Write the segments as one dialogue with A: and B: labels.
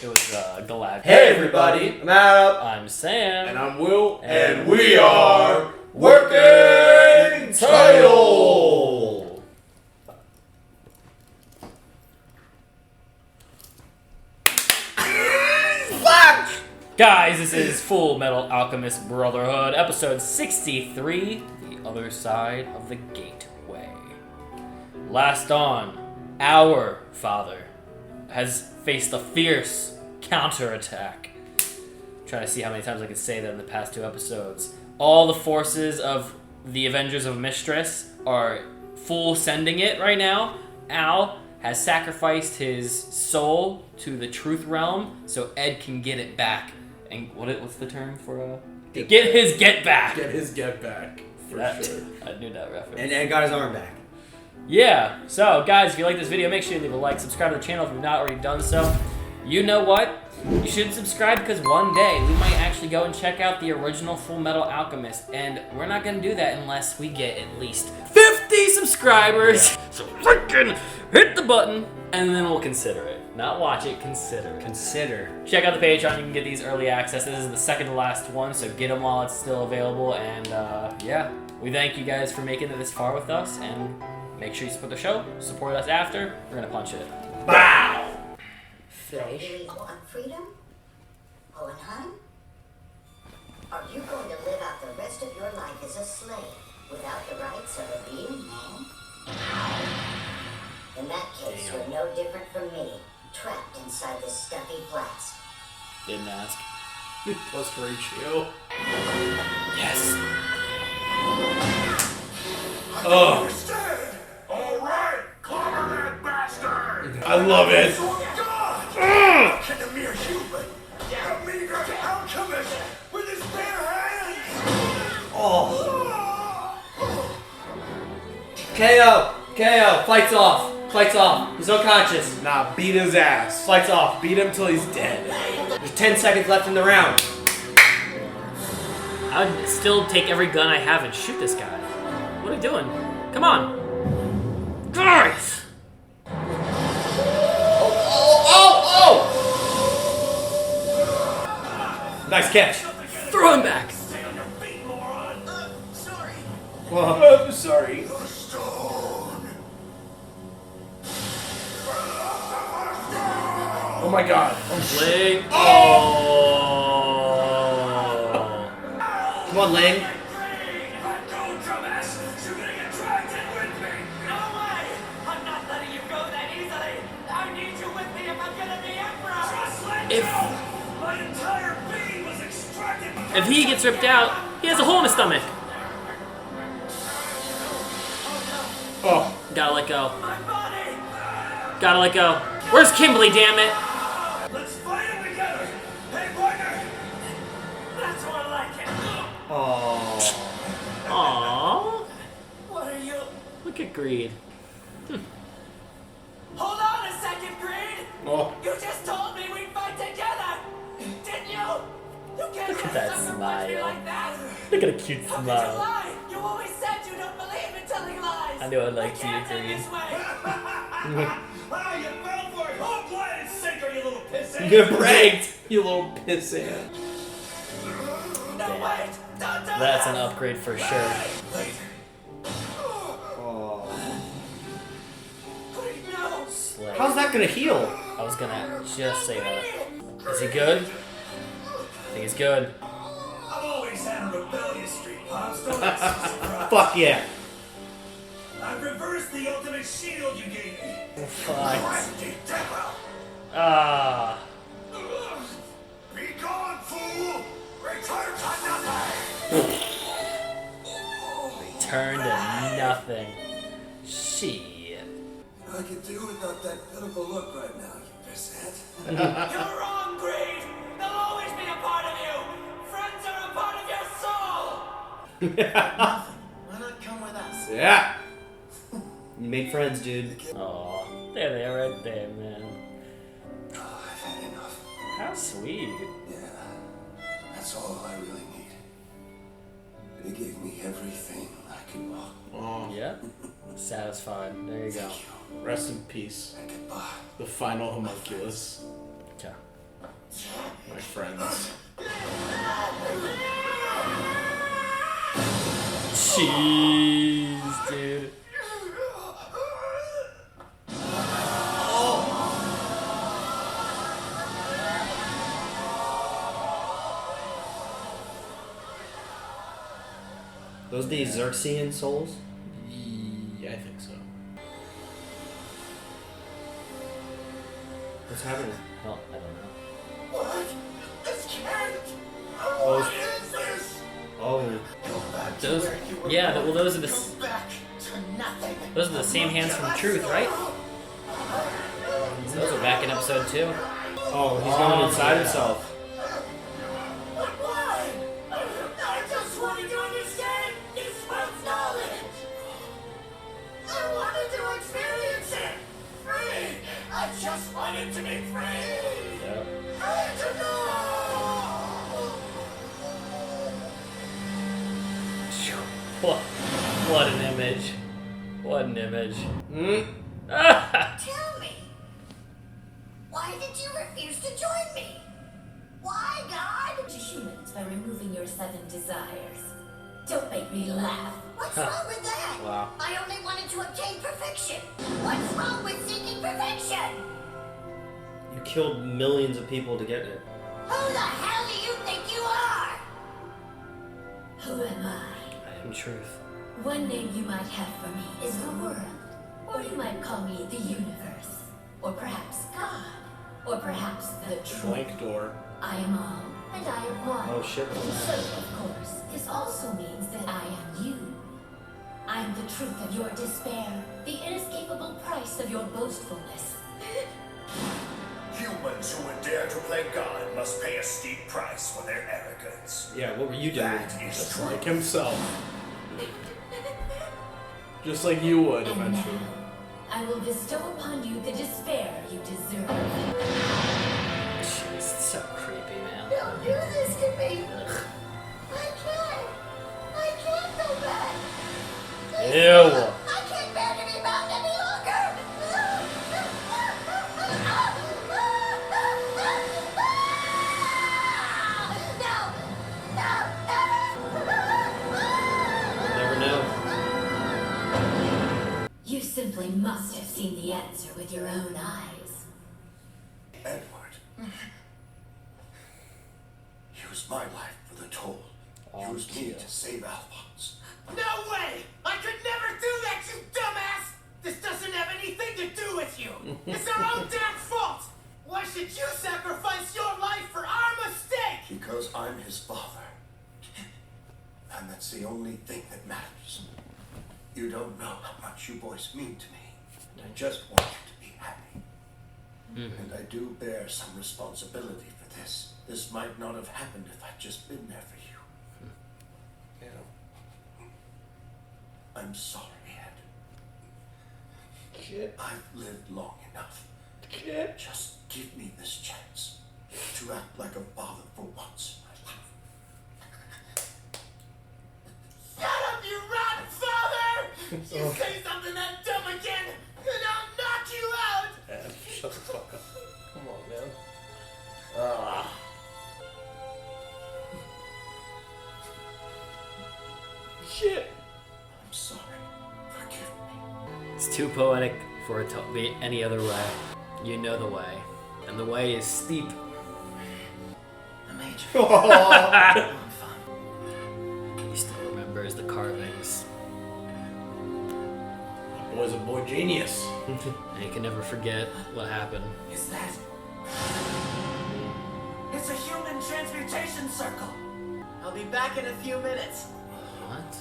A: It was Galad.
B: Hey everybody, I'm Adam.
A: I'm Sam.
C: And I'm Will.
B: And we are Working Title! Fuck!
A: Guys, this is Fullmetal Alchemist Brotherhood, episode 63, The Other Side of the Gateway. Last on, our father has faced a fierce counterattack. Trying to see how many times I can say that in the past two episodes. All the forces of the Avengers of Mistress are full sending it right now. Al has sacrificed his soul to the truth realm so Ed can get it back. And what's the term for get his get back?
C: Get his get back, for sure.
A: I knew that reference.
B: And Ed got his arm back.
A: Yeah, so guys, if you like this video, make sure you leave a like, subscribe to the channel if you've not already done so. You know what? You should subscribe because one day we might actually go and check out the original Fullmetal Alchemist, and we're not going to do that unless we get at least 50 subscribers. Yeah. So freaking hit the button, and then we'll consider it. Not watch it, consider.
B: Consider.
A: Check out the Patreon, you can get these early access. This is the second to last one, so get them while it's still available, and yeah, we thank you guys for making it this far with us, and make sure you support the show, support us after, we're going to punch it.
B: Bow!
D: Finish. Do you really want freedom? Hohenheim? Are you going to live out the rest of your life as a slave without the rights of a being man? In that case, you're no different from me, trapped inside this stuffy flask.
A: Didn't ask.
C: Plus ratio.
A: Yes.
C: Oh.
E: Understand? All right, clobber that bastard.
C: I love it.
E: Can a mere human, a meager alchemist, with his bare hands?
B: Oh. KO! Fight's off! Fight's off! He's unconscious.
C: Nah, beat his ass.
B: Fight's off.
C: Beat him till he's dead.
B: There's 10 seconds left in the round.
A: I would still take every gun I have and shoot this guy. What are you doing? Come on. Guys!
B: Nice catch.
A: Throw him back.
E: Stay on your feet, moron. Sorry.
C: Well, I'm sorry.
E: Stone.
C: Oh my god.
A: Ling. Oh.
B: Come on, Lang.
E: Let go, dumbass. You're gonna get dragged in with me.
F: No way! I'm not letting you go that easily! I need you with me if I'm gonna be emperor!
E: Just let
A: If-
E: go. My entire being was extracted.
A: If he gets ripped out, he has a hole in his stomach.
C: Oh.
A: Gotta let go.
F: My body!
A: Gotta let go. Where's Kimberly, damn it?
E: Let's fight it together. Hey, partner.
F: That's more like it!
B: Oh.
A: Aww.
F: What are you?
A: Look at Greed.
F: Hold on a second, Greed!
C: Oh.
F: You just told me we'd fight together! Didn't you? You can't
A: Look at that
F: sucker punch me
A: smile.
F: like that!
A: Look at a cute
F: How could you
A: smile.
F: lie? You always said you don't believe in telling lies!
A: I knew I'd like
F: We
A: you,
F: can't end
A: Greed.
F: this way!
E: Ah, you fell for it. Hold glide and sinker, you little pissant.
B: You're pranked, you little pissant.
F: No, wait! Don't do
A: That's an
F: that!
A: upgrade for sure.
B: Oh.
F: Greed, no!
A: Slay.
B: How's that gonna heal?
A: I was gonna just say that. Is he good? I think he's good.
E: I've always had a rebellious streak, Pops. Don't act so surprised.
B: Fuck yeah.
E: I've reversed the ultimate shield you gave me.
A: Fuck.
E: Crafty devil!
A: Ah.
E: Be gone, fool! Return to nothing!
A: Turned to nothing. Shit.
E: I could do without that pitiful look right now, you pissant.
F: You're wrong, Greed! They'll always be a part of you! Friends are a part of your soul!
E: Why not come with us?
C: Yeah.
B: You made friends, dude.
A: Aw. There they are right there, man.
E: Oh, I've had enough.
A: How sweet.
E: Yeah, that's all I really need. They gave me everything I could want.
C: Oh.
A: Yeah. Satisfied. There you go.
C: Rest in peace.
E: And goodbye.
C: The final homunculus.
A: Okay.
C: My friends.
A: Jeez, dude.
B: Those the Xerxian souls?
C: Yeah, I think so.
B: What's happening?
A: Well, I don't know.
E: What? This can't.
B: Oh,
E: What is this?
B: oh.
E: Go back to
A: Those,
E: where you were
A: yeah,
E: born.
A: well, those are the
E: Go back to nothing.
A: those are the same hands from Truth, right? Those are back in episode 2.
B: Oh, he's going inside himself.
E: But why? I just wanted to understand this world's knowledge. I wanted to experience it. Free. I just wanted to be free.
B: Yep.
E: Free to know.
A: What an image. What an image.
D: Tell me, why did you refuse to join me? Why, God?
G: To humans by removing your 7 desires. Don't make me laugh.
D: What's wrong with that?
A: Wow.
D: I only wanted to obtain perfection. What's wrong with seeking perfection?
B: You killed millions of people to get it.
D: Who the hell do you think you are?
G: Who am I?
B: I am Truth.
G: One name you might have for me is the world. Or you might call me the universe. Or perhaps God. Or perhaps the truth.
C: Blank door.
G: I am all, and I am one.
B: Oh shit.
G: So, of course, this also means that I am you. I am the truth of your despair, the inescapable price of your boastfulness.
E: Humans who would dare to play God must pay a steep price for their arrogance.
B: Yeah, what were you doing?
E: That is
C: Just
E: true.
C: like himself. Just like you would
G: And
C: eventually.
G: now, I will bestow upon you the despair you deserve.
A: Jeez, it's so creepy, man.
D: Don't do this to me. I can't go back.
A: Ew.
D: I can't bear to be bound any longer.
B: Never know.
G: You simply must have seen the answer with your own eyes.
E: Edward. Use my life for the toll. Use me to save Alphonse.
F: No way! I could never do that, you dumbass! This doesn't have anything to do with you! It's our own damn fault! Why should you sacrifice your life for our mistake?
E: Because I'm his father. And that's the only thing that matters. You don't know how much you boys mean to me. And I just want you to be happy. And I do bear some responsibility for this. This might not have happened if I'd just been there for you. I'm sorry, Ed.
C: Shit.
E: I've lived long enough.
C: Shit.
E: Just give me this chance to act like a father for once in my life.
F: Shut up, you rotten father! You say something that dumb again, and I'll knock you out!
C: Ed, shut the fuck up. Come on, man. Ah. Shit.
E: I'm sorry. Forgive me.
A: It's too poetic for it to be any other way. You know the way. And the way is steep.
F: I made you
C: Oh.
F: fun.
A: He still remembers the carvings.
C: That boy's a boy genius.
A: And he can never forget what happened.
F: Is that? It's a human transmutation circle. I'll be back in a few minutes.
A: What?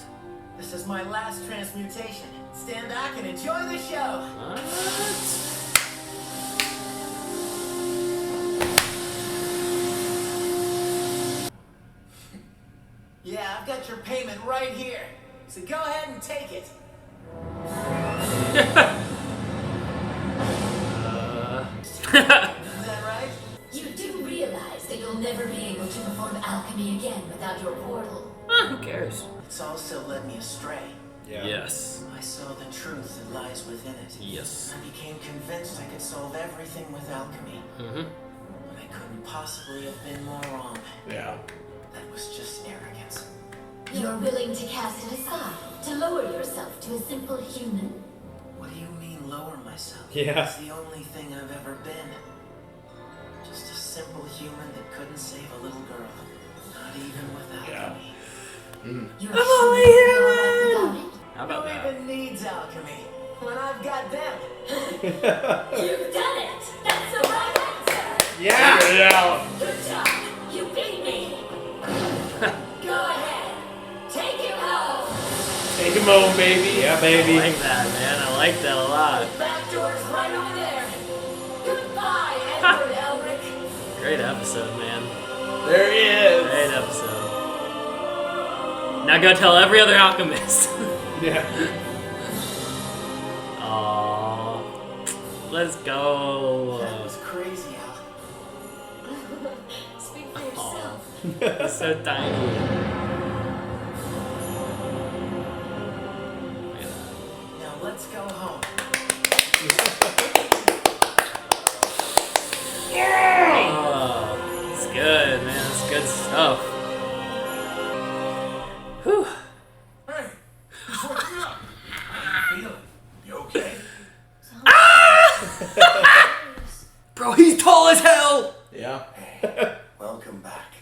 F: This is my last transmutation. Stand back and enjoy the show.
A: What?
F: Yeah, I've got your payment right here. So go ahead and take it. Is that right?
G: You do realize that you'll never be able to perform alchemy again without your portal.
A: Who cares?
F: It's also led me astray.
C: Yeah.
A: Yes.
F: I saw the truth that lies within it.
A: Yes.
F: I became convinced I could solve everything with alchemy.
A: Mm-hmm.
F: But I couldn't possibly have been more wrong?
C: Yeah.
F: That was just arrogance.
G: You're willing to cast it aside, to lower yourself to a simple human?
F: What do you mean lower myself?
B: Yeah.
F: It's the only thing I've ever been. Just a simple human that couldn't save a little girl. Not even without
C: Yeah.
F: me.
G: You're only human!
A: How about
F: Who
A: that?
F: even needs alchemy when I've got them?
G: You've done it! That's the right answer!
B: Yeah.
C: Yeah.
G: Good job! You beat me! Go ahead! Take him home!
C: Take him home, baby.
B: Yeah,
A: I
B: baby.
A: like that, man. I like that a lot.
G: Back door's right over there! Goodbye, Edward Elric!
A: Great episode, man.
C: There he is.
A: Great episode. Now go tell every other alchemist.
B: Yeah.
A: Aww. Let's go.
F: That was crazy, Al.
G: Speak for yourself.
A: It's so tiny.
F: Now let's go home.
A: Oh, it's good, man. It's good stuff. Whew.
E: Hey, he's waking up. How you feeling? You okay?
A: Bro, he's tall as hell!
C: Yeah.
E: Hey, welcome back.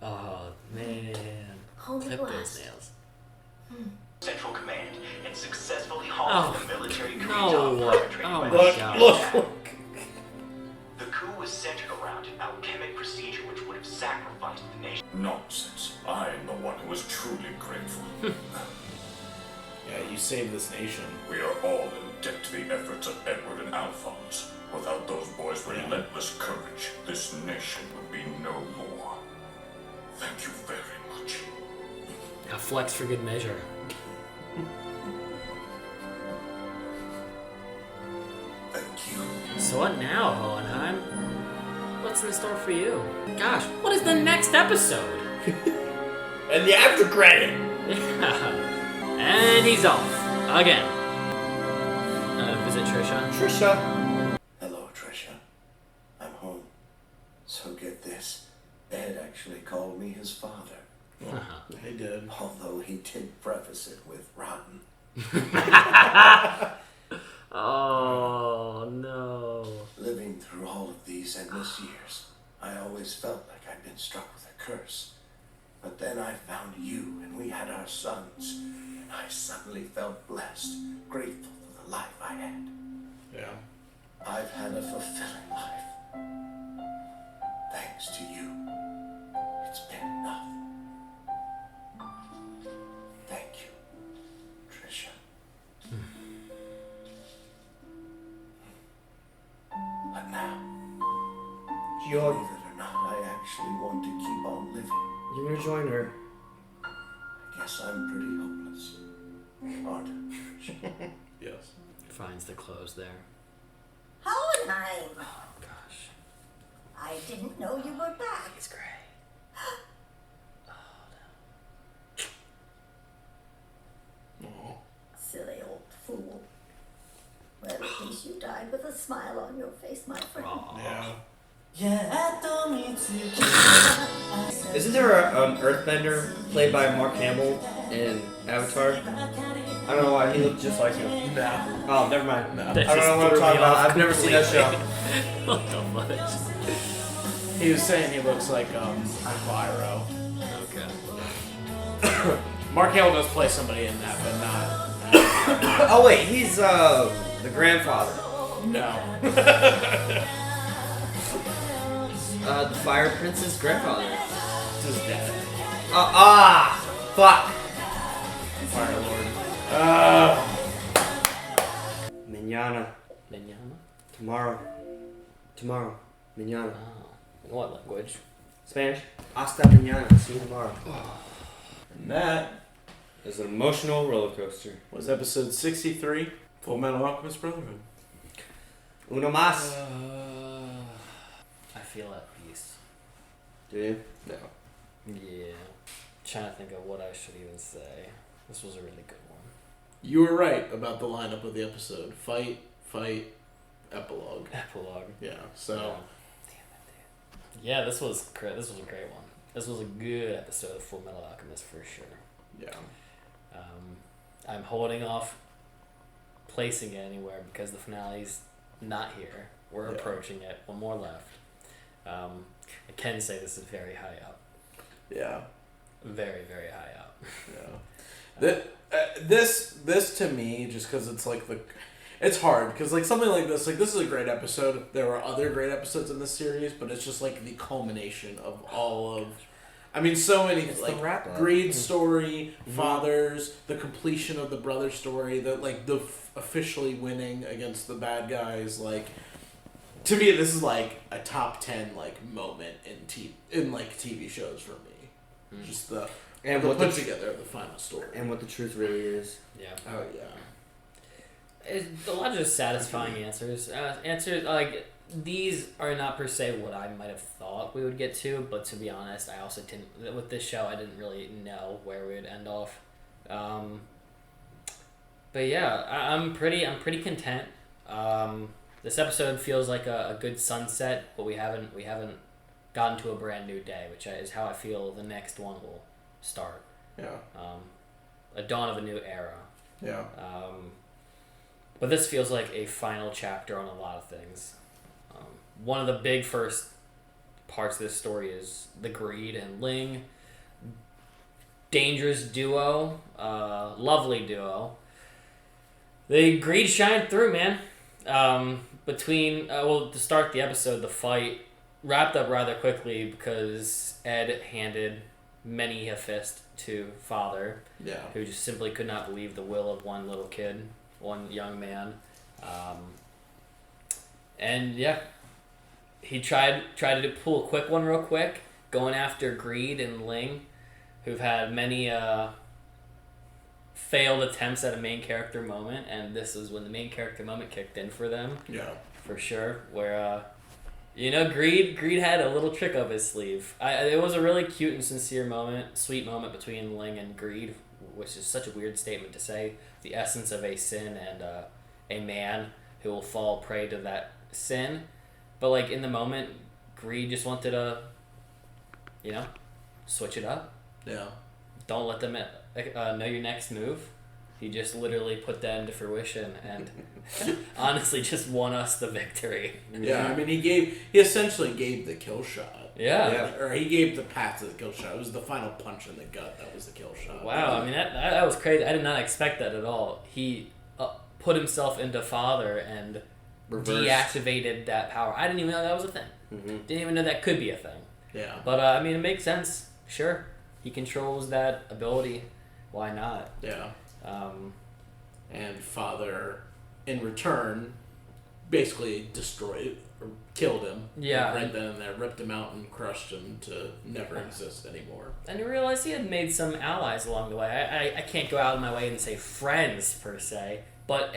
A: Oh, man.
G: Home at
A: Clip those
G: last.
A: nails.
H: Central Command and successfully halted the military coup
A: No.
H: perpetrated
A: Oh
H: by
A: my
C: Look,
A: god.
C: look.
H: The coup was centered around an alchemic procedure which would have sacrificed the nation.
E: Nonsense. I am the one who is truly grateful.
C: Yeah, you saved this nation.
E: We are all in debt to the efforts of Edward and Alphonse. Without those boys' relentless courage, this nation would be no more. Thank you very much.
A: Now flex for good measure.
E: Thank you.
A: So what now, Hohenheim? What's in store for you? Gosh, what is the next episode?
B: And the after credit.
A: Yeah. And he's off. Again. Visit Trisha.
B: Trisha.
E: Hello, Tricia. I'm home. So get this. Ed actually called me his father.
C: They did.
E: Although he did preface it with rotten.
A: Oh, no.
E: Living through all of these endless years, I always felt like I'd been struck with a curse. But then I found you, and we had our sons. And I suddenly felt blessed, grateful for the life I had.
C: Yeah.
E: I've had a fulfilling life. Thanks to you. It's been enough. Thank you, Trisha. But now, believe it or not, I actually want to keep on living.
B: You're gonna join her.
E: I guess I'm pretty hopeless. Aren't I, Trisha?
C: Yes.
A: Finds the clothes there.
D: Hohenheim,
A: Oh, gosh.
D: I didn't know you were back.
A: It's great.
C: Oh.
D: Silly old fool. Well, at least you died with a smile on your face, my friend.
C: Yeah.
B: Isn't there an Earthbender played by Mark Hamill in Avatar? I don't know why he looked just like him.
C: Nah.
B: Oh, never mind.
C: No.
B: I don't know what I'm talking about. I've never seen that show.
A: What the fuck?
C: He was saying he looks like Viro.
A: Okay.
C: Mark Hamill does play somebody in that, but not.
B: Oh wait, he's the grandfather.
C: No.
B: The Fire Prince's grandfather.
C: His dad.
B: Fuck.
C: Fire Lord.
B: Mañana.
A: Mañana?
B: Tomorrow. Mañana.
A: Oh. In what language?
B: Spanish. Hasta mañana. See you tomorrow.
C: And that
B: It's an emotional roller coaster.
C: was episode 63, Fullmetal Alchemist Brotherhood.
B: Uno más.
A: I feel at peace.
B: Do you?
C: No.
A: Yeah. Trying to think of what I should even say. This was a really good one.
C: You were right about the lineup of the episode. Fight,
I: Epilogue.
A: Epilogue.
I: Yeah. So.
A: Yeah, this was a great one. This was a good episode of Fullmetal Alchemist for sure.
I: Yeah.
A: I'm holding off placing it anywhere because the finale's not here. We're approaching it. One more left. I can say this is very high up.
I: Yeah.
A: Very, very high up.
I: Yeah. This to me, just because it's like it's hard because like something like this is a great episode. There are other great episodes in this series, but it's just like the culmination of all of. I mean, so many
B: It's
I: like
B: the wrap-up.
I: Greed's story, Fathers, the completion of the brother story, the officially winning against the bad guys. Like, to me, this is like a top 10 like moment in TV shows for me. Just the put together of the final story
B: And what the truth really is.
A: Yeah.
I: Oh yeah.
A: It's a lot of just satisfying answers. Answers like these are not per se what I might have thought we would get to, but to be honest, I also didn't. With this show, I didn't really know where we would end off. But yeah, I'm pretty content. This episode feels like a good sunset, but we haven't gotten to a brand new day, which is how I feel the next one will start.
I: Yeah.
A: A dawn of a new era.
I: Yeah.
A: But this feels like a final chapter on a lot of things. One of the big first parts of this story is the Greed and Ling. Dangerous duo. Lovely duo. The Greed shined through, man. To start the episode, the fight wrapped up rather quickly because Ed handed many a fist to Father, who just simply could not believe the will of one little kid, one young man. And yeah, he tried to pull a quick one real quick, going after Greed and Ling, who've had many failed attempts at a main character moment, and this is when the main character moment kicked in for them.
I: Yeah.
A: For sure, where Greed had a little trick up his sleeve. It was a really cute and sincere moment, sweet moment between Ling and Greed, which is such a weird statement to say. The essence of a sin and a man who will fall prey to that sin. But like in the moment, Greed just wanted to, switch it up.
I: Yeah. Don't
A: let them know your next move. He just literally put that into fruition and honestly just won us the victory.
I: Yeah, I mean he essentially gave the kill shot.
A: Yeah.
I: Or he gave the path to the kill shot. It was the final punch in the gut that was the kill shot.
A: Wow, I mean that was crazy. I did not expect that at all. He put himself into Father and deactivated that power. I didn't even know that was a thing. Mm-hmm. Didn't even know that could be a thing.
I: Yeah.
A: But I mean it makes sense. Sure. He controls that ability. Why not?
I: Yeah. And Father, in return, basically destroyed or killed him.
A: Yeah.
I: Right then and there, ripped him out and crushed him to never exist anymore.
A: And he realized he had made some allies along the way. I can't go out of my way and say friends per se, but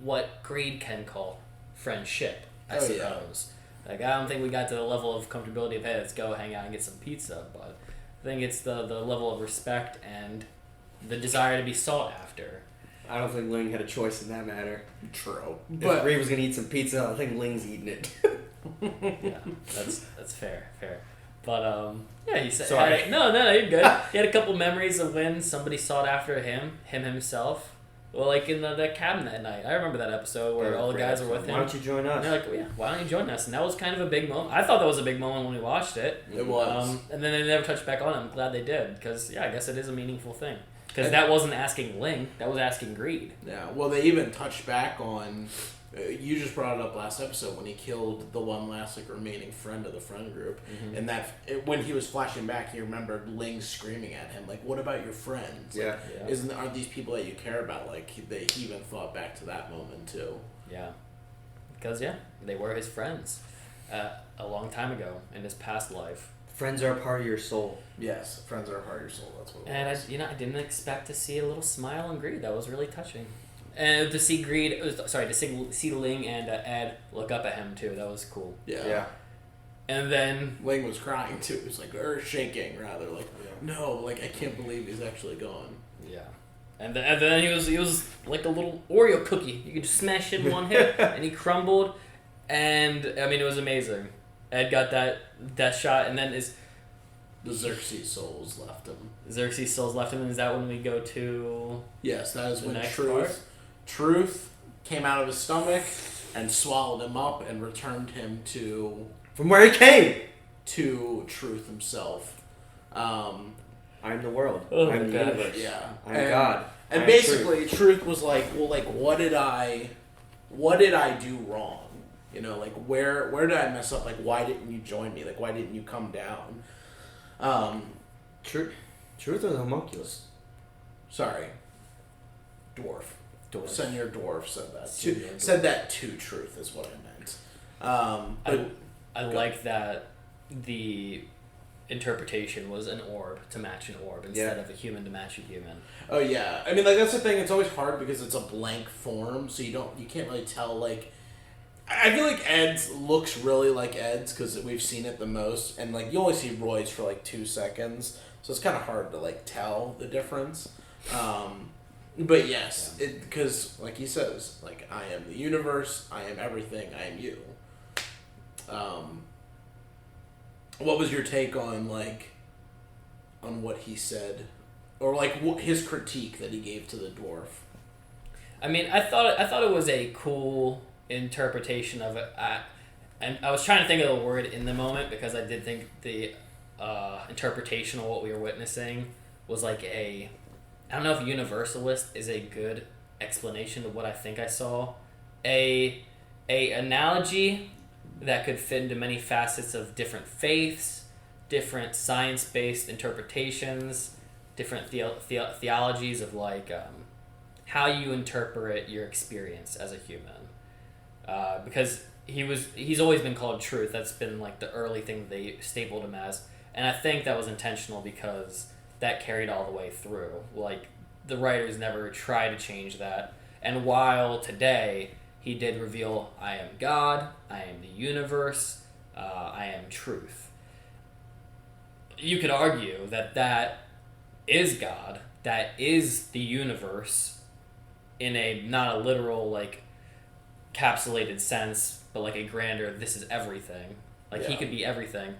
A: what Greed can call friendship, I suppose. Yeah. Like I don't think we got to the level of comfortability of hey, let's go hang out and get some pizza, but I think it's the level of respect and the desire to be sought after.
B: I don't think Ling had a choice in that matter.
I: True.
B: If Greed was going to eat some pizza, I think Ling's eating it.
A: Yeah, that's fair. But, yeah, he said...
B: Sorry.
A: No, you're good. He had a couple memories of when somebody sought after him himself. Well, like in the cabin that night. I remember that episode where all the guys were with him.
B: Why don't you join us?
A: And they're like, yeah, why don't you join us? And that was kind of a big moment. I thought that was a big moment when we watched it.
I: It was.
A: And then they never touched back on it. I'm glad they did. Because, yeah, I guess it is a meaningful thing. Because that wasn't asking Ling. That was asking Greed.
I: Yeah, well, they even touched back on... you just brought it up last episode when he killed the one last remaining friend of the friend group. Mm-hmm. And when he was flashing back, he remembered Ling screaming at him, like, what about your friends?
B: Yeah.
I: Like, aren't these people that you care about? Like, he even thought back to that moment, too.
A: Yeah. Because, they were his friends a long time ago in his past life.
B: Friends are a part of your soul.
I: Yes, friends are a part of your soul. That's what it was.
A: And, I didn't expect to see a little smile in Greed. That was really touching. And to see to see Ling and Ed look up at him too. That was cool.
I: Yeah.
A: And then
I: Ling was crying too. He was like, or shaking rather, like, no, like I can't believe he's actually gone.
A: Yeah. And then he was like a little Oreo cookie. You could just smash it in one hit, and he crumbled. And I mean, it was amazing. Ed got that shot, and then
I: The Xerxes souls left him.
A: Xerxes' souls left him, and is that when we go to?
I: Yes, that is
A: The
I: when
A: next
I: Truth came out of his stomach and swallowed him up and returned him to
B: From where he came!
I: to Truth himself.
B: I'm the world.
A: Oh
B: I'm
A: my
B: the
A: gosh.
B: universe.
I: Yeah.
B: I'm God.
I: And
B: I'm
I: basically, Truth was like, well, like, what did I do wrong? You know, like, where did I mess up? Like, why didn't you join me? Like, why didn't you come down?
B: Truth or the homunculus?
I: Sorry. Dwarf. Senior Dwarf said that.
A: Senior Dwarf.
I: Said that to Truth is what I meant. But
A: I like that the interpretation was an orb to match an orb instead of a human to match a human.
I: oh yeah, I mean, like, that's the thing. It's always hard because it's a blank form, so you can't really tell. Like, I feel like Ed's looks really like Ed's because we've seen it the most, and like you only see Roy's for like 2 seconds, so it's kind of hard to like tell the difference. But yes, because like he says, like, I am the universe, I am everything, I am you. What was your take on what he said, or like his critique that he gave to the dwarf?
A: I mean, I thought it was a cool interpretation of it. And I was trying to think of the word in the moment because I did think the interpretation of what we were witnessing was like I don't know if universalist is a good explanation of what I think I saw. A analogy that could fit into many facets of different faiths, different science-based interpretations, different theologies of like how you interpret your experience as a human. Because he's always been called Truth. That's been like the early thing they stapled him as, and I think that was intentional because that carried all the way through. Like, the writers never tried to change that. And while today he did reveal, I am God, I am the universe, I am truth. You could argue that is God, that is the universe in a, not a literal, like, capsulated sense, but like a grander, this is everything. Like, he could be everything.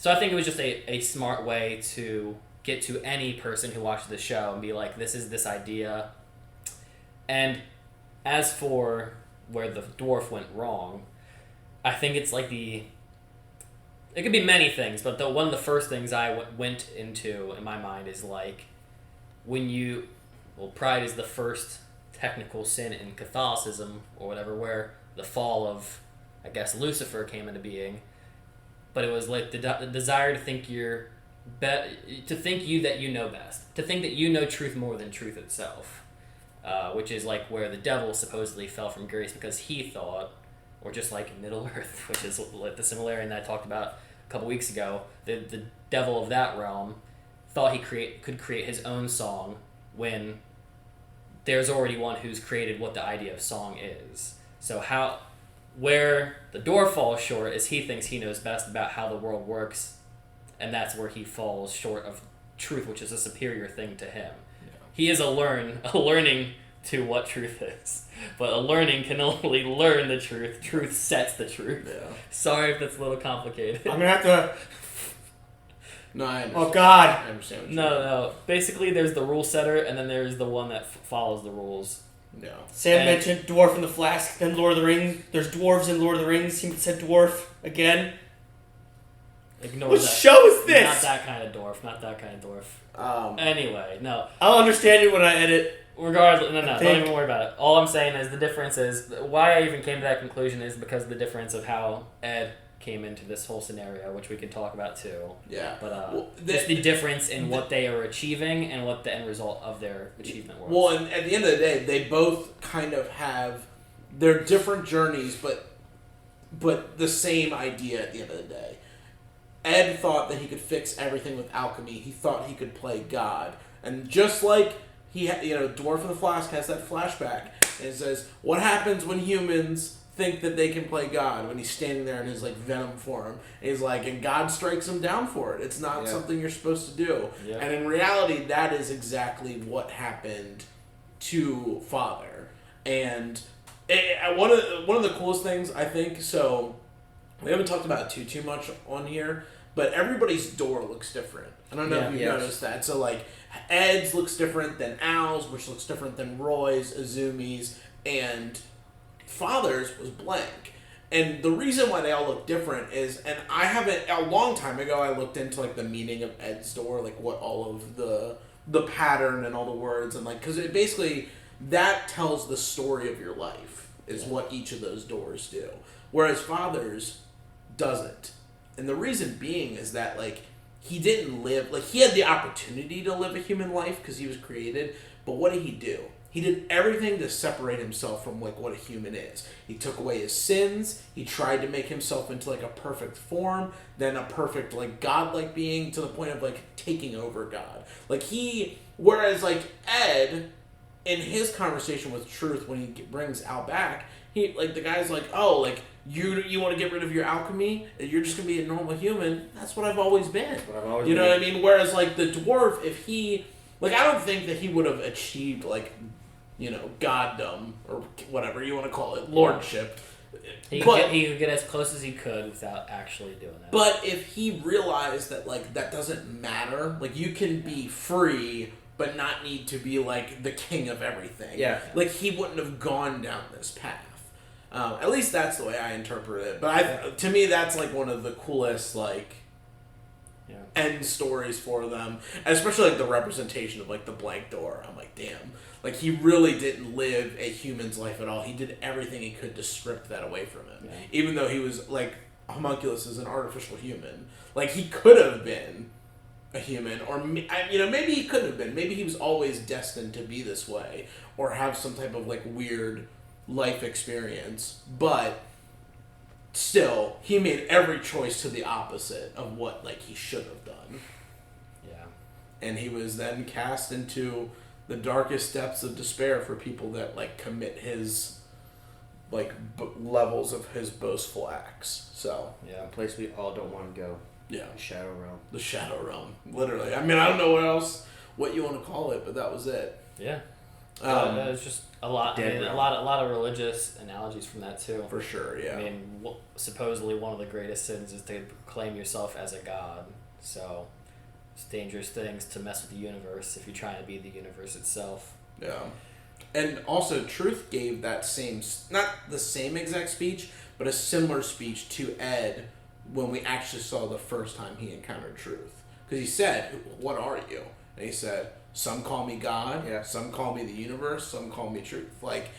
A: So I think it was just a smart way to get to any person who watches the show and be like, this is this idea. And as for where the dwarf went wrong, I think it's like it could be many things, but one of the first things I went into in my mind is like, pride is the first technical sin in Catholicism or whatever, where the fall of, I guess, Lucifer came into being. But it was like the desire to think that you know best, to think that you know truth more than truth itself, which is like where the devil supposedly fell from grace because he thought, or just like Middle Earth, which is like the similarity that I talked about a couple weeks ago, the devil of that realm thought he could create his own song when there's already one who's created what the idea of song is. So where the dwarf falls short is he thinks he knows best about how the world works, and that's where he falls short of truth, which is a superior thing to him. Yeah. He is a learning to what truth is, but a learning can only learn the truth. Truth sets the truth. Yeah. Sorry if that's a little complicated.
B: I'm gonna have to...
I: No, I understand.
B: Oh, God.
I: I understand what
A: No. Basically, there's the rule setter, and then there's the one that follows the rules.
I: No.
B: Sam mentioned dwarf in the flask, then Lord of the Rings. There's dwarves in Lord of the Rings. He said dwarf again.
A: Ignore
B: what
A: that.
B: Show is this?
A: Not that kind of dwarf. Anyway, no.
B: I'll understand it when I edit.
A: Regardless, no, don't even worry about it. All I'm saying is the difference is, why I even came to that conclusion is because of the difference of how Ed came into this whole scenario, which we could talk about too.
I: Yeah.
A: But just the difference in what they are achieving and what the end result of their achievement was.
I: Well, and at the end of the day, they both kind of have their different journeys, but the same idea at the end of the day. Ed thought that he could fix everything with alchemy. He thought he could play God. And just like Dwarf in the Flask has that flashback, and it says, what happens when humans think that they can play God, when he's standing there in his like venom form, and he's like, and God strikes him down for it. It's not something you're supposed to do. Yeah. And in reality, that is exactly what happened to Father. And one of the coolest things I think. So we haven't talked about it too much on here, but everybody's door looks different. I don't know if you've noticed that. So like Ed's looks different than Al's, which looks different than Roy's, Azumi's, and Father's was blank. And the reason why they all look different is, and I haven't, a long time ago I looked into like the meaning of Ed's door, like what all of the pattern and all the words, and like, because it basically, that tells the story of your life, is what each of those doors do. Whereas Father's doesn't. And the reason being is that like, he didn't live, like he had the opportunity to live a human life because he was created, but what did he do? He did everything to separate himself from like what a human is. He took away his sins. He tried to make himself into like a perfect form, then a perfect like godlike being, to the point of like taking over God. Like whereas like Ed, in his conversation with Truth when he brings Al back, he like the guy's like, oh, like you want to get rid of your alchemy? You're just gonna be a normal human. That's what I've always been. You know what I mean? Whereas like the dwarf, if he like, I don't think that he would have achieved like, you know, goddom, or whatever you want to call it, lordship.
A: He could get as close as he could without actually doing that.
I: But if he realized that, like, that doesn't matter, like, you can be free, but not need to be, like, the king of everything.
B: Yeah.
I: Like, he wouldn't have gone down this path. At least that's the way I interpret it. But to me, that's, like, one of the coolest, like, end stories for them. And especially, like, the representation of, like, the blank door. I'm like, damn. Like, he really didn't live a human's life at all. He did everything he could to strip that away from him. Yeah. Even though he was, like, homunculus is an artificial human. Like, he could have been a human. Or, you know, maybe he couldn't have been. Maybe he was always destined to be this way. Or have some type of, like, weird life experience. But still, he made every choice to the opposite of what, like, he should have done.
A: Yeah.
I: And he was then cast into the darkest depths of despair for people that, like, commit his, like, levels of his boastful acts. So,
B: yeah, a place we all don't want to go.
I: Yeah.
B: The Shadow Realm. The
I: Shadow Realm. Literally. I mean, I don't know what you want to call it, but that was it.
A: Yeah. There's just a lot. I mean, a lot of religious analogies from that too.
I: For sure, yeah.
A: I mean, supposedly one of the greatest sins is to proclaim yourself as a god. So, it's dangerous things to mess with the universe if you're trying to be the universe itself.
I: Yeah. And also, Truth gave that same, not the same exact speech, but a similar speech to Ed when we actually saw the first time he encountered Truth. Because he said, "What are you?" And he said, "Some call me God, some call me the universe, some call me Truth." Like,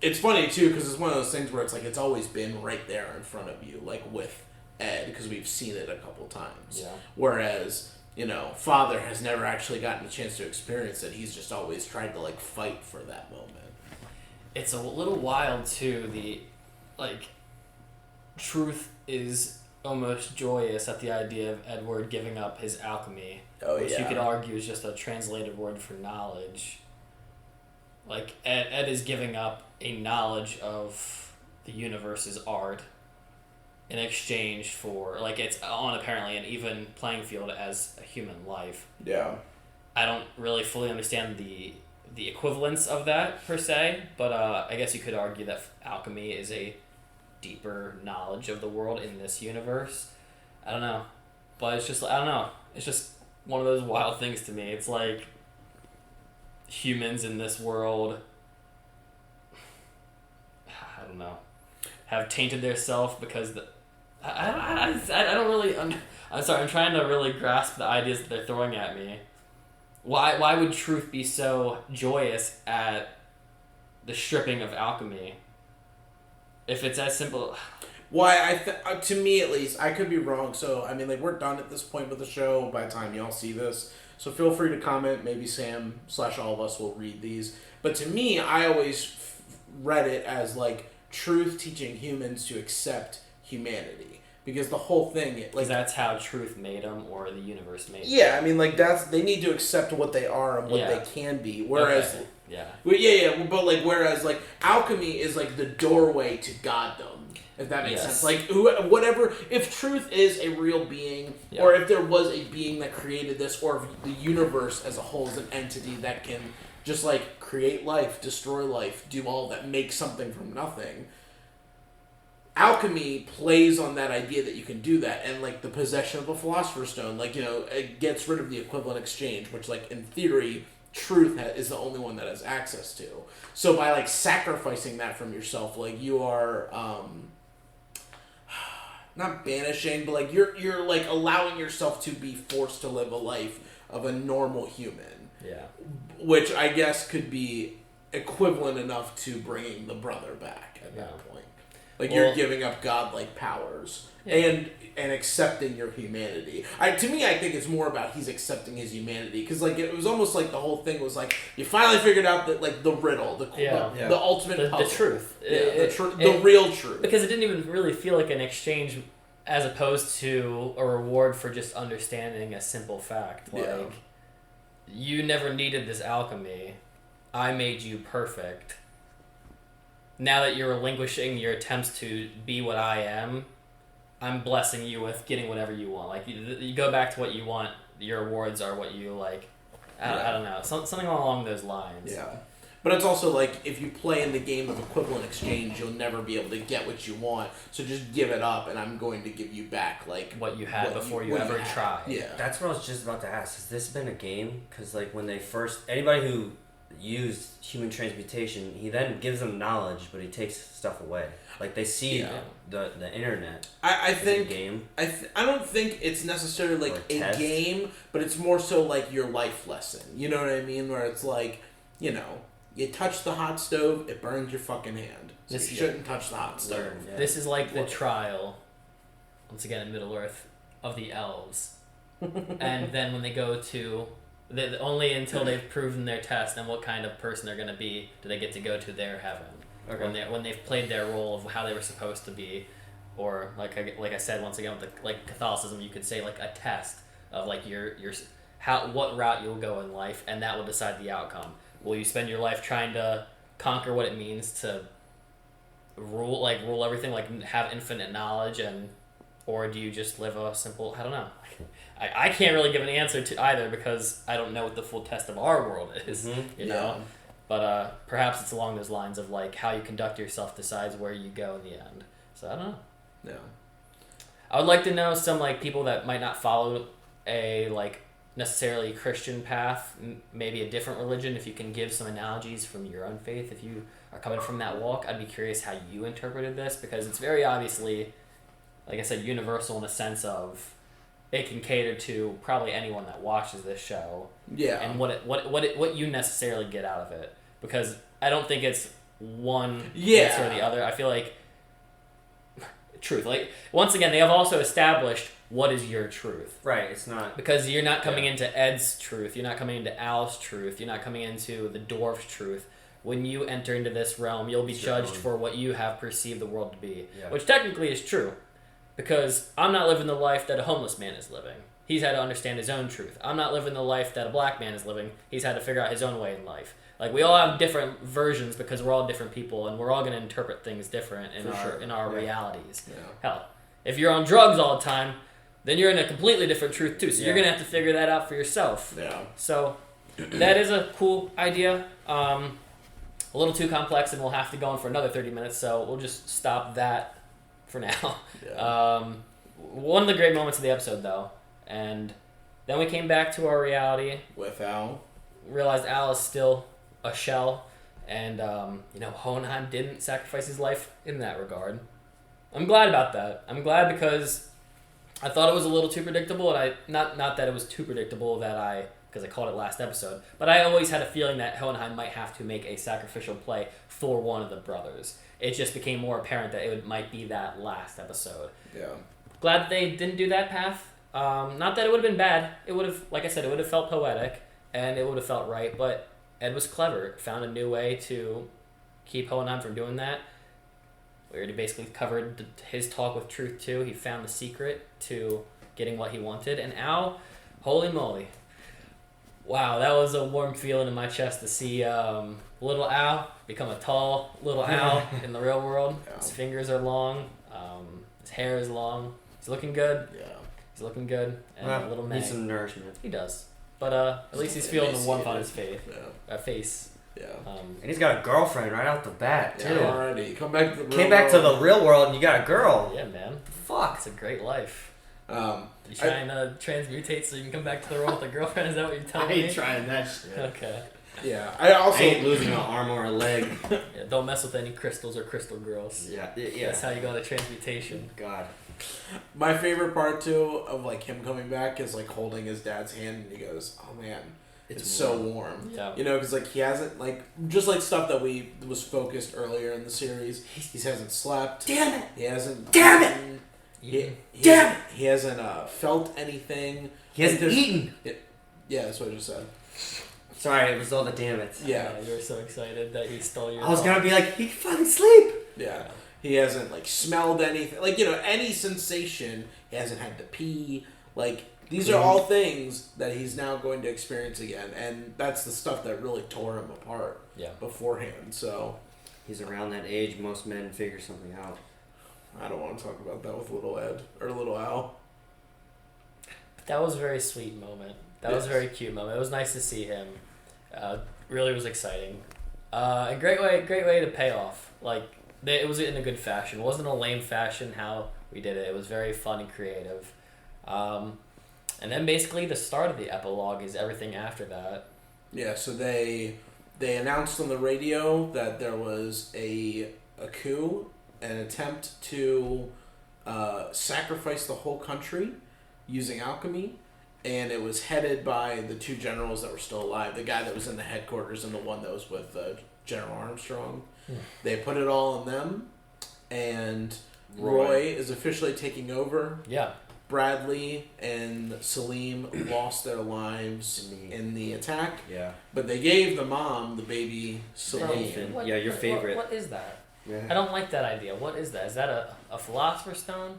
I: it's funny too, because it's one of those things where it's like, it's always been right there in front of you, like with Ed, because we've seen it a couple times.
A: Yeah.
I: Whereas, you know, Father has never actually gotten a chance to experience it. He's just always tried to, like, fight for that moment.
A: It's a little wild too, Truth is almost joyous at the idea of Edward giving up his alchemy. Which you could argue is just a translated word for knowledge. Like, Ed is giving up a knowledge of the universe's art in exchange for, like, it's on apparently an even playing field as a human life.
I: Yeah.
A: I don't really fully understand the equivalence of that, per se, but I guess you could argue that alchemy is a deeper knowledge of the world in this universe. I don't know. But it's just, I don't know. It's just one of those wild things to me. It's like humans in this world, I don't know, have tainted their self because I don't really, I'm sorry, I'm trying to really grasp the ideas that they're throwing at me. Why would Truth be so joyous at the stripping of alchemy? If it's as simple...
I: Why, to me at least, I could be wrong, so, I mean, like, we're done at this point with the show by the time y'all see this, so feel free to comment, maybe Sam / all of us will read these, but to me, I always read it as, like, Truth teaching humans to accept humanity, because the whole thing... Like,
A: that's how Truth made them, or the universe made them.
I: Yeah, I mean, like, they need to accept what they are and what they can be, whereas...
A: Okay. Yeah.
I: Well, yeah, but, like, whereas, like, alchemy is, like, the doorway to goddom. If that makes sense. Like, whatever, if Truth is a real being, or if there was a being that created this, or if the universe as a whole is an entity that can just like create life, destroy life, do all that, make something from nothing. Alchemy plays on that idea that you can do that, and like the possession of a Philosopher's Stone, like, you know, it gets rid of the equivalent exchange, which, like, in theory, truth is the only one that has access to. So by like sacrificing that from yourself, like, you are not banishing, but like you're like allowing yourself to be forced to live a life of a normal human.
A: Yeah.
I: Which I guess could be equivalent enough to bringing the brother back at that point. Like, you're giving up godlike powers and accepting your humanity. To me, I think it's more about he's accepting his humanity, because like it was almost like the whole thing was like you finally figured out that, like, the riddle, the ultimate puzzle.
A: The truth,
I: the real truth.
A: Because it didn't even really feel like an exchange, as opposed to a reward for just understanding a simple fact. Like, you never needed this alchemy. I made you perfect. Now that you're relinquishing your attempts to be what I am, I'm blessing you with getting whatever you want. Like, you go back to what you want. Your rewards are what you like. I don't know. Something along those lines.
I: Yeah. But it's also like, if you play in the game of equivalent exchange, you'll never be able to get what you want. So just give it up, and I'm going to give you back, like,
A: what you had before you ever tried.
I: Yeah.
B: That's what I was just about to ask. Has this been a game? Because, like, when they first... Anybody who used human transmutation, he then gives them knowledge, but he takes stuff away. Like, they see the internet.
I: I think...
B: a game.
I: I don't think it's necessarily, like, a game, but it's more so, like, your life lesson. You know what I mean? Where it's like, you know... You touch the hot stove, it burns your fucking hand. So you shouldn't touch the hot stove.
A: Yeah. This is like the trial, once again in Middle-earth, of the elves. And then when they go to... only until they've proven their test and what kind of person they're going to be do they get to go to their heaven. Okay. When they've played their role of how they were supposed to be. Or, like I said, once again, with like Catholicism, you could say like a test of like what route you'll go in life, and that will decide the outcome. Will you spend your life trying to conquer what it means to rule everything, like have infinite knowledge, or do you just live a simple... I don't know. I can't really give an answer to either, because I don't know what the full test of our world is, you know? But perhaps it's along those lines of like how you conduct yourself decides where you go in the end. So I don't know.
I: Yeah.
A: I would like to know some like people that might not follow a like necessarily Christian path, maybe a different religion, if you can give some analogies from your own faith, if you are coming from that walk. I'd be curious how you interpreted this, because it's very obviously, like I said, universal in a sense of it can cater to probably anyone that watches this show. Yeah. And what you necessarily get out of it, because I don't think it's one answer or the other. I feel like truth. Like, once again, they have also established what is your truth.
B: Right, it's not...
A: Because you're not coming into Ed's truth, you're not coming into Al's truth, you're not coming into the dwarf's truth. When you enter into this realm, you'll be judged for what you have perceived the world to be. Yeah. Which technically is true. Because I'm not living the life that a homeless man is living. He's had to understand his own truth. I'm not living the life that a black man is living. He's had to figure out his own way in life. Like, we all have different versions because we're all different people, and we're all going to interpret things different in our realities. Yeah. Hell, if you're on drugs all the time, then you're in a completely different truth too. So you're going to have to figure that out for yourself. Yeah. So that is a cool idea. A little too complex, and we'll have to go on for another 30 minutes, so we'll just stop that for now. Yeah. One of the great moments of the episode, though, and then we came back to our reality.
I: With Al.
A: Realized Al is still a shell, and Hohenheim didn't sacrifice his life in that regard. I'm glad about that. I'm glad because I thought it was a little too predictable, and not that it was too predictable because I called it last episode, but I always had a feeling that Hohenheim might have to make a sacrificial play for one of the brothers. It just became more apparent that it might be that last episode. Yeah. Glad that they didn't do that path. Not that it would have been bad. It would have, like I said, it would have felt poetic, and it would have felt right, but Ed was clever. Found a new way to keep Hohenheim from doing that. We already basically covered his talk with Truth, too. He found the secret to getting what he wanted. And Al, holy moly. Wow, that was a warm feeling in my chest to see little Al become a tall little Al in the real world. Yeah. His fingers are long. His hair is long. He's looking good. Yeah. He's looking good. And a little Meg.
B: Needs some nourishment.
A: He does. But at least he's feeling the warmth on his face.
I: Yeah.
A: Face.
I: Yeah.
B: And he's got a girlfriend right out the bat too.
I: Yeah, already. Came back to
B: the real world and you got a girl.
A: Yeah, man.
B: Fuck.
A: It's a great life.
B: You
A: trying to transmutate so you can come back to the world with a girlfriend? Is that what you're telling me?
B: I ain't trying that shit.
A: Okay.
I: Yeah. I
B: ain't losing an arm or a leg.
A: Yeah, don't mess with any crystals or crystal girls.
B: Yeah.
A: That's how you go to transmutation.
B: God.
I: My favorite part too of like him coming back is like holding his dad's hand and he goes, "Oh man, it's so warm."
A: Yeah.
I: You know, because like he hasn't like just like stuff that was focused earlier in the series. He hasn't slept.
B: Damn it.
I: He hasn't.
B: Damn it.
I: Damn it. He hasn't felt anything.
B: He hasn't eaten.
I: Yeah, that's what I just said.
B: Sorry, it was all the damn it.
I: Yeah.
A: You were so excited that he stole your.
B: I was gonna be like, he can fucking sleep.
I: Yeah. He hasn't like smelled anything, like, you know, any sensation. He hasn't had to pee. Like, these are all things that he's now going to experience again, and that's the stuff that really tore him apart.
A: Yeah.
I: Beforehand, so
B: he's around that age. Most men figure something out.
I: I don't want to talk about that with little Ed or little Al.
A: That was a very sweet moment. That was a very cute moment. It was nice to see him. Really was exciting. A great way to pay off. Like, it was in a good fashion. It wasn't a lame fashion how we did it. It was very fun and creative. And then basically the start of the epilogue is everything after that.
I: Yeah, so they announced on the radio that there was a coup, an attempt to sacrifice the whole country using alchemy, and it was headed by the two generals that were still alive, the guy that was in the headquarters and the one that was with General Armstrong. They put it all on them, and Roy is officially taking over.
A: Yeah.
I: Bradley and Salim lost their lives in the attack.
B: Yeah.
I: But they gave the mom, the baby, Salim.
B: Yeah, your favorite.
A: What is that?
B: Yeah.
A: I don't like that idea. What is that? Is that a Philosopher's Stone?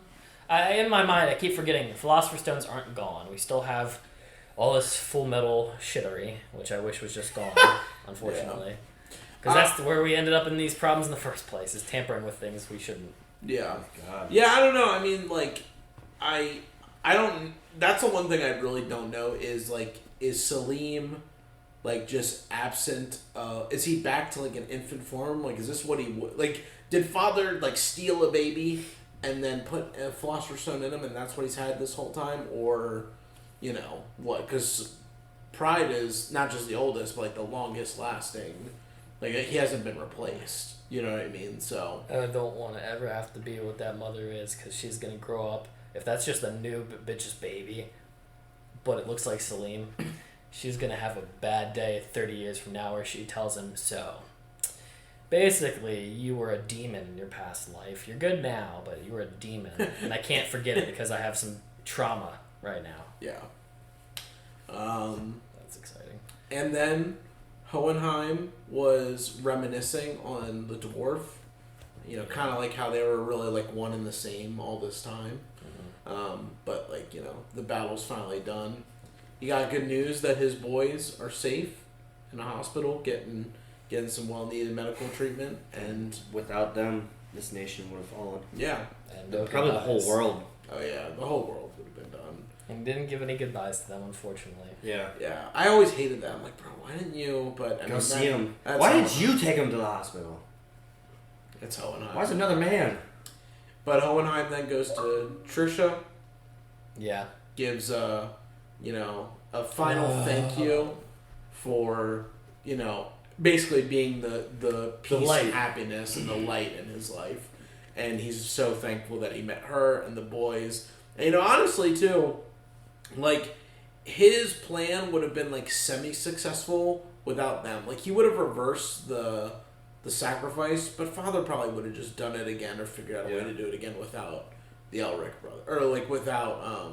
A: In my mind, I keep forgetting Philosopher's Stones aren't gone. We still have all this Fullmetal shittery, which I wish was just gone, unfortunately. Because that's where we ended up in these problems in the first place, is tampering with things we shouldn't.
I: Yeah.
B: God.
I: Yeah, I don't know. I mean, like, I don't... That's the one thing I really don't know is, like, is Salim, like, just absent? Is he back to, like, an infant form? Like, is this what he... Like, did Father, like, steal a baby and then put a Philosopher's Stone in him and that's what he's had this whole time? Or, you know, what? Because Pride is not just the oldest, but, like, the longest lasting. Like, he hasn't been replaced. You know what I mean? So...
A: I don't want to ever have to be what that mother is, because she's going to grow up. If that's just a new bitch's baby, but it looks like Salim, she's going to have a bad day 30 years from now where she tells him, so, basically, you were a demon in your past life. You're good now, but you were a demon. And I can't forget it because I have some trauma right now.
I: Yeah.
A: That's exciting.
I: And then Hohenheim was reminiscing on the dwarf. You know, kind of like how they were really like one and the same all this time. But like, you know, the battle's finally done. He got good news that his boys are safe in a hospital, getting some well-needed medical treatment, and
B: without them, this nation would have fallen.
I: Yeah,
A: and
B: probably the whole world.
I: Oh yeah, the whole world would have been done.
A: And didn't give any goodbyes to them, unfortunately.
B: Yeah.
I: Yeah, I always hated that. I'm like, bro, why didn't you? But I
B: go
I: mean,
B: see him.
I: Why
B: Why did you take him to the hospital?
I: It's Hohenheim.
B: Why's another man?
I: But Hohenheim then goes to Trisha.
A: Yeah.
I: Gives you know, a final thank you for, you know, basically being the peace and happiness and the light in his life. And he's so thankful that he met her and the boys. And, you know, honestly, too, like, his plan would have been, like, semi-successful without them. Like, he would have reversed the sacrifice, but Father probably would have just done it again or figured out a way to do it again without the Elric Brothers. Or, like, without,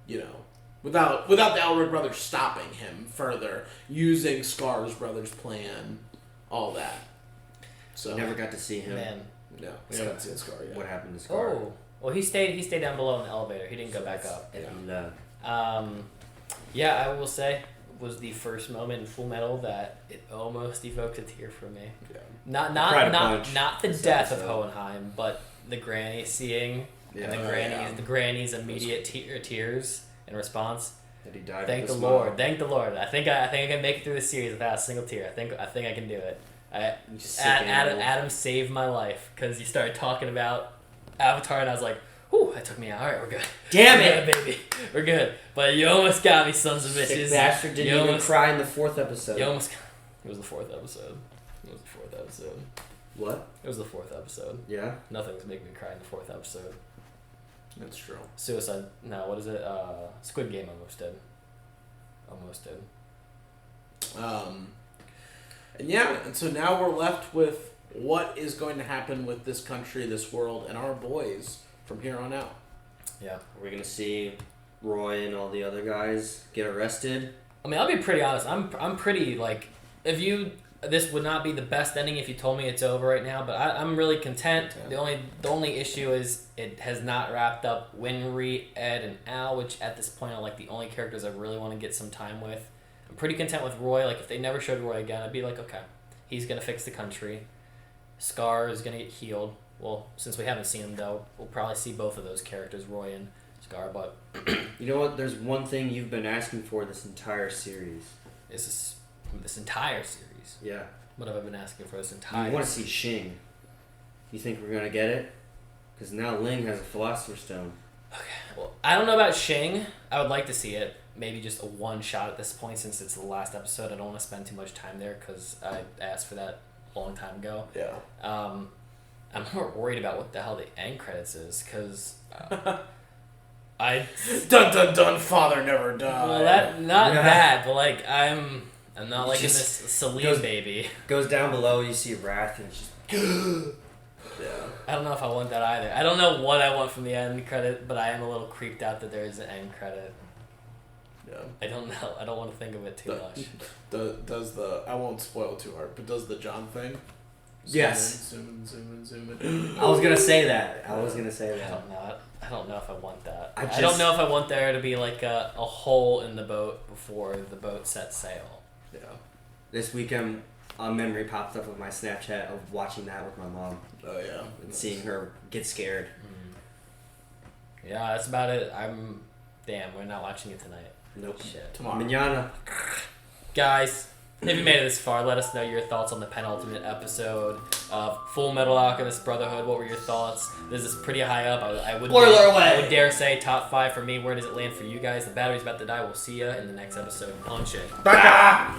I: you know, without the Elric Brothers stopping him further, using Scar's brother's plan, all that. So
B: never got to see him.
A: Man.
I: No, we haven't seen Scar yet.
B: What happened to Scar?
A: Oh. Well, he stayed down below in the elevator. He didn't go back up. Yeah, I will say, was the first moment in Fullmetal that it almost evoked a tear from me.
I: Yeah.
A: Not the death of Hohenheim, but the granny seeing and the granny's immediate tears in response.
B: That he died.
A: Thank the
B: with a
A: Lord.
B: smile.
A: Thank the Lord. I think I can make it through the series without a single tear. I think I can do it.
B: Just sick animal.
A: Adam saved my life because he started talking about Avatar, and I was like, "Whew, that took me out. All right, we're good.
B: Damn
A: We're
B: it,
A: good, baby. We're good." But you almost got me, sons of
B: Sick
A: bitches.
B: bastard didn't
A: You
B: even
A: almost-
B: cry in the 4th episode.
A: You almost. It was the 4th episode.
B: What?
A: It was the 4th episode.
B: Yeah.
A: Nothing's making me cry in the 4th episode.
I: That's true.
A: Suicide. No, what is it? Squid Game almost did.
I: And so now we're left with what is going to happen with this country, this world, and our boys from here on out.
A: Yeah.
B: We're gonna see Roy and all the other guys get arrested.
A: I mean, I'll be pretty honest. I'm pretty like this would not be the best ending if you told me it's over right now, but I'm really content.
I: Yeah.
A: The only issue is it has not wrapped up Winry, Ed, and Al, which at this point are like the only characters I really want to get some time with. I'm pretty content with Roy. Like if they never showed Roy again, I'd be like, okay, he's gonna fix the country. Scar is gonna get healed. Well, since we haven't seen him though, we'll probably see both of those characters, Roy and Scar. But
B: You know what? There's one thing you've been asking for this entire series.
A: is this entire series?
B: Yeah.
A: What have I been asking for this entire?
B: You want to see Shing. You think we're gonna get it? Because now Ling has a Philosopher's Stone.
A: Okay. Well, I don't know about Shing. I would like to see it. Maybe just a one shot at this point since it's the last episode. I don't want to spend too much time there because I asked for that a long time ago.
I: Yeah.
A: I'm more worried about what the hell the end credits is because I
I: Dun dun dun. Father never died.
A: well that but like I'm not liking this Celine baby.
B: Goes down below, you see Wrath, and it's just.
I: Yeah.
A: I don't know if I want that either. I don't know what I want from the end credit, but I am a little creeped out that there is an end credit.
I: Yeah.
A: I don't know. I don't want to think of it too much.
I: I won't spoil too hard, but does the John thing?
B: Yes.
I: Zoom in.
B: I was gonna say that.
A: I don't know if I want that.
B: I
A: don't know if I want there to be like a hole in the boat before the boat sets sail.
I: Yeah.
B: This weekend, a memory popped up of my Snapchat of watching that with my mom
I: Oh yeah.
B: and seeing her get scared.
A: Yeah, that's about it. We're not watching it tonight.
B: Nope.
A: Shit.
I: Tomorrow.
B: Manana.
A: Guys, if you made it this far, let us know your thoughts on the penultimate episode of Fullmetal Alchemist Brotherhood. What were your thoughts? This is pretty high up. I would dare say top 5 for me. Where does it land for you guys? The battery's about to die. We'll see ya in the next episode. Punch it.
B: Baka!